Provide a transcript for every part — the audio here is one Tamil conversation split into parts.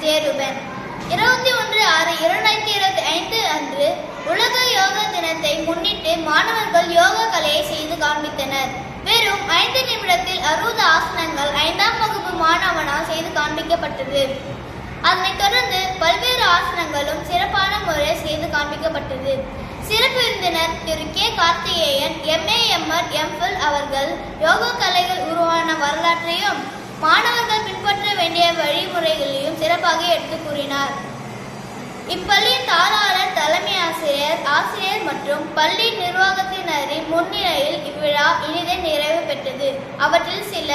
ஜேருபன். 21/6/2025 அன்று உலக யோகா தினத்தை முன்னிட்டு மாணவர்கள் யோகா கலையை செய்து காண்பித்தனர். வெறும் 5 நிமிடத்தில் 60 ஆசனங்கள் 5ஆம் வகுப்பு மாணவனால் செய்து காண்பிக்கப்பட்டது. அதனைத் தொடர்ந்து பல்வேறு ஆசனங்களும் சிறப்பான முறையில் செய்து காண்பிக்கப்பட்டது. சிறப்பு விருந்தினர் Thiru K Karthikeyan MA MR MPhil அவர்கள் யோகா கலைகள் உருவான வரலாற்றையும் மாணவர்கள் பின்பற்ற வேண்டிய வழிமுறைகளையும் சிறப்பாக எடுத்து கூறினார். இப்பள்ளியின் தாளாளர், தலைமை ஆசிரியர், ஆசிரியர் மற்றும் பள்ளி நிர்வாகத்தினரின் முன்னிலையில் இவ்விழா இனிதே நிறைவு பெற்றது. அவற்றில் சில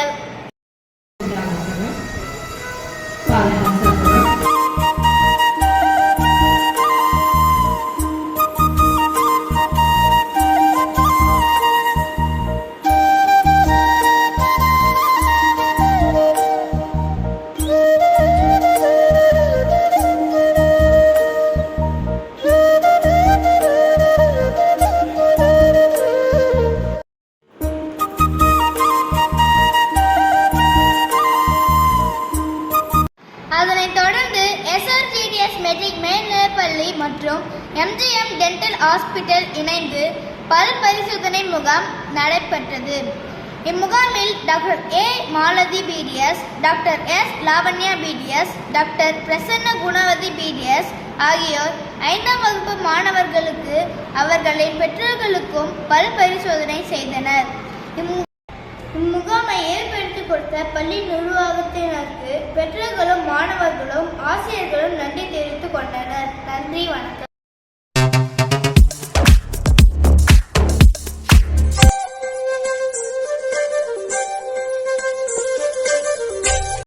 அதனைத் தொடர்ந்து SRGDS மெட்ரிக் மேல்நிலைப்பள்ளி மற்றும் MGM டென்டல் ஹாஸ்பிட்டல் இணைந்து பல் பரிசோதனை முகாம் நடைபெற்றது. இம்முகாமில் doctor A Malathi BDS, doctor S Lavanya BDS, doctor Prasanna Gunavathi BDS ஆகியோர் 5ஆம் வகுப்பு மாணவர்களுக்கு அவர்களின் பெற்றோர்களுக்கும் பல் பரிசோதனை செய்தனர். இம்முகாமை ஏற்படுத்தி கொடுத்த பள்ளி நிர்வாகத்தினருக்கு பெற்றோர்களும் மாணவர்களும் ஆசிரியர்களும் நன்றி தெரிவித்துக் கொண்டனர். நன்றி, வணக்கம்.